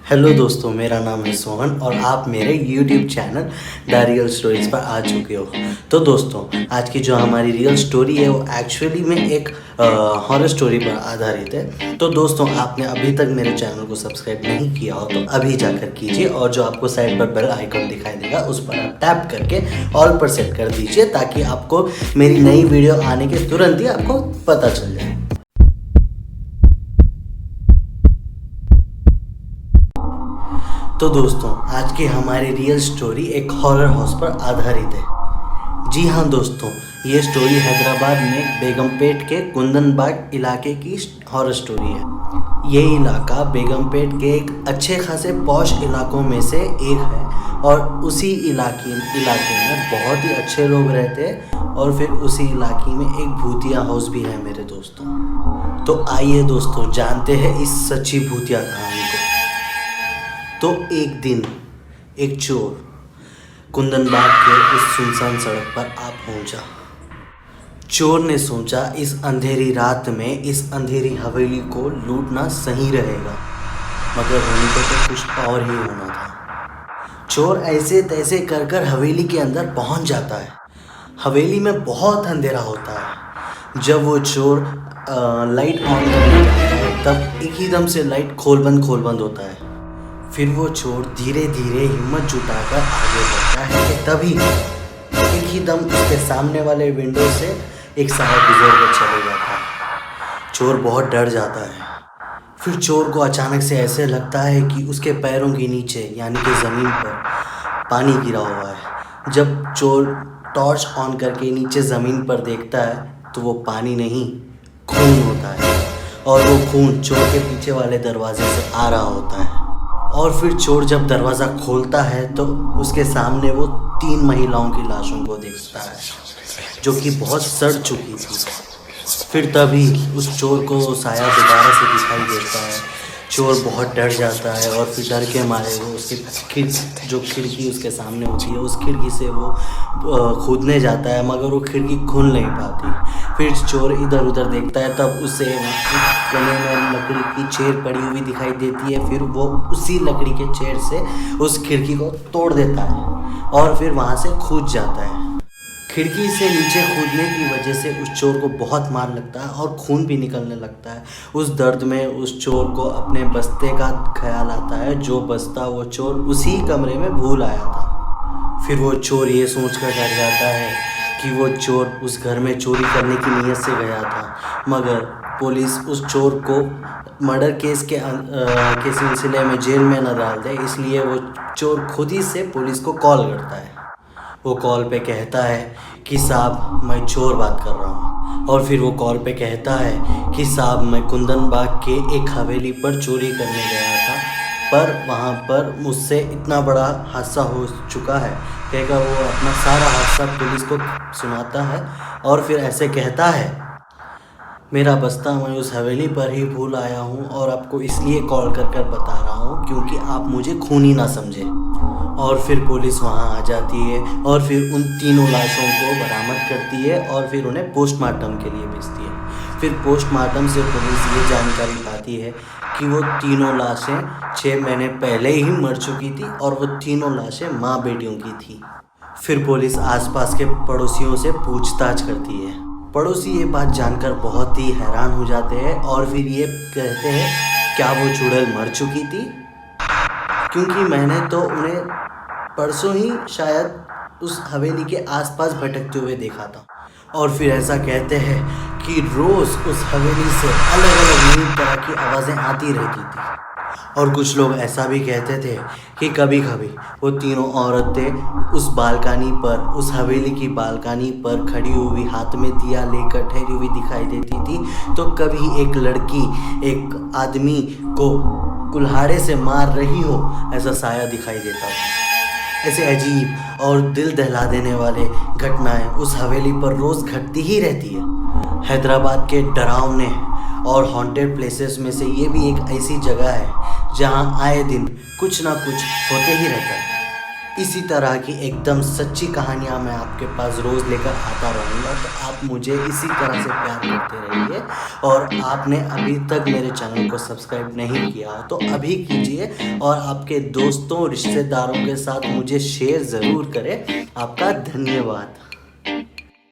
Hello दोस्तों, मेरा नाम है सोहन और आप मेरे YouTube channel the real stories पर आ चुके हो। तो दोस्तों, आज की जो हमारी रियल स्टोरी है वो एक्चुअली में एक हॉरर स्टोरी पर आधारित है। तो दोस्तों, आपने अभी तक मेरे चैनल को सब्सक्राइब नहीं किया हो तो अभी जाकर कीजिए और जो आपको साइड पर बेल आइकन दिखाई देगा उस पर आप टैप करके ऑल पर सेट कर दीजिए ताकि आपको मेरी नई वीडियो आने के तुरंत ही आपको पता चल जाए। तो दोस्तों, आज की हमारी रियल स्टोरी एक हॉरर हाउस पर आधारित है। जी हाँ दोस्तों, ये स्टोरी हैदराबाद में बेगमपेट के कुंदनबाग इलाके की हॉरर स्टोरी है। ये इलाका बेगमपेट के एक अच्छे खासे पॉश इलाकों में से एक है और उसी इलाके में बहुत ही अच्छे लोग रहते हैं और फिर उसी इलाके में एक भूतिया हाउस भी है मेरे दोस्तों। तो आइए दोस्तों, जानते हैं इस सच्ची भूतिया कहानी को। तो एक दिन एक चोर कुंदनबाग के उस सुनसान सड़क पर आ पहुंचा। चोर ने सोचा इस अंधेरी रात में इस अंधेरी हवेली को लूटना सही रहेगा, मगर होने को तो कुछ और ही होना था। चोर ऐसे तैसे कर कर हवेली के अंदर पहुंच जाता है। हवेली में बहुत अंधेरा होता है। जब वो चोर लाइट ऑन करने जाता है तब एक ही दम से लाइट खोल बंद होता है। फिर वो चोर धीरे धीरे हिम्मत जुटाकर आगे बढ़ता है कि तभी एक ही दम उसके सामने वाले विंडो से एक साया गुजर कर चले जाता है। चोर बहुत डर जाता है। फिर चोर को अचानक से ऐसे लगता है कि उसके पैरों के नीचे यानी कि ज़मीन पर पानी गिरा हुआ है। जब चोर टॉर्च ऑन करके नीचे ज़मीन पर देखता है तो वो पानी नहीं, खून होता है और वो खून चोर के पीछे वाले दरवाजे से आ रहा होता है। और फिर चोर जब दरवाज़ा खोलता है तो उसके सामने वो 3 महिलाओं की लाशों को देखता है जो कि बहुत सड़ चुकी थी। फिर तभी उस चोर को साया दोबारा से दिखाई देता है। चोर बहुत डर जाता है और फिर डर के मारे वो उसके जो खिड़की उसके सामने होती है उस खिड़की से वो कूदने जाता है, मगर वो खिड़की खुल नहीं पाती। फिर चोर इधर उधर देखता है, तब उसे कोने में लकड़ी की चेयर पड़ी हुई दिखाई देती है। फिर वो उसी लकड़ी के चेयर से उस खिड़की को तोड़ देता है और फिर वहाँ से कूद जाता है। खिड़की से नीचे कूदने की वजह से उस चोर को बहुत मार लगता है और खून भी निकलने लगता है। उस दर्द में उस चोर को अपने बस्ते का ख्याल आता है, जो बस्ता वो चोर उसी कमरे में भूल आया था। फिर वो चोर ये सोचकर डर जाता है कि वो चोर उस घर में चोरी करने की नीयत से गया था, मगर पुलिस उस चोर को मर्डर केस के सिलसिले में जेल में न डाल दे, इसलिए वो चोर खुद ही से पुलिस को कॉल करता है। वो कॉल पे कहता है कि साहब मैं चोर बात कर रहा हूँ, और फिर वो कॉल पे कहता है कि साहब मैं कुंदनबाग के एक हवेली पर चोरी करने गया था, पर वहाँ पर मुझसे इतना बड़ा हादसा हो चुका है। कहकर वो अपना सारा हादसा पुलिस को सुनाता है और फिर ऐसे कहता है, मेरा बस्ता मैं उस हवेली पर ही भूल आया हूँ और आपको इसलिए कॉल कर बता रहा हूँ क्योंकि आप मुझे खूनी ना समझे। और फिर पुलिस वहाँ आ जाती है और फिर उन तीनों लाशों को बरामद करती है और फिर उन्हें पोस्टमार्टम के लिए भेजती है। फिर पोस्टमार्टम से पुलिस ये जानकारी पाती है कि वो तीनों लाशें 6 महीने पहले ही मर चुकी थी और वो तीनों लाशें माँ बेटियों की थी। फिर पुलिस आसपास के पड़ोसियों से पूछताछ करती है। पड़ोसी ये बात जानकर बहुत ही हैरान हो जाते हैं और फिर ये कहते हैं, क्या वो चुड़ैल मर चुकी थी? क्योंकि मैंने तो उन्हें परसों ही शायद उस हवेली के आसपास भटकते हुए देखा था। और फिर ऐसा कहते हैं कि रोज़ उस हवेली से अलग अलग नई तरह की आवाज़ें आती रहती थी। और कुछ लोग ऐसा भी कहते थे कि कभी कभी वो तीनों औरतें उस बालकनी पर, उस हवेली की बालकनी पर खड़ी हुई हाथ में दिया लेकर ठहरी हुई दिखाई देती थी, तो कभी एक लड़की एक आदमी को कुल्हाड़े से मार रही हो ऐसा साया दिखाई देता था। ऐसे अजीब और दिल दहला देने वाले घटनाएं उस हवेली पर रोज़ घटती ही रहती है। हैदराबाद के डरावने और हॉन्टेड प्लेसेस में से ये भी एक ऐसी जगह है जहां आए दिन कुछ ना कुछ होते ही रहता है। इसी तरह की एकदम सच्ची कहानियाँ मैं आपके पास रोज़ लेकर आता रहूँगा। तो आप मुझे इसी तरह से प्यार करते रहिए। और आपने अभी तक मेरे चैनल को सब्सक्राइब नहीं किया हो तो अभी कीजिए और आपके दोस्तों रिश्तेदारों के साथ मुझे शेयर ज़रूर करें। आपका धन्यवाद।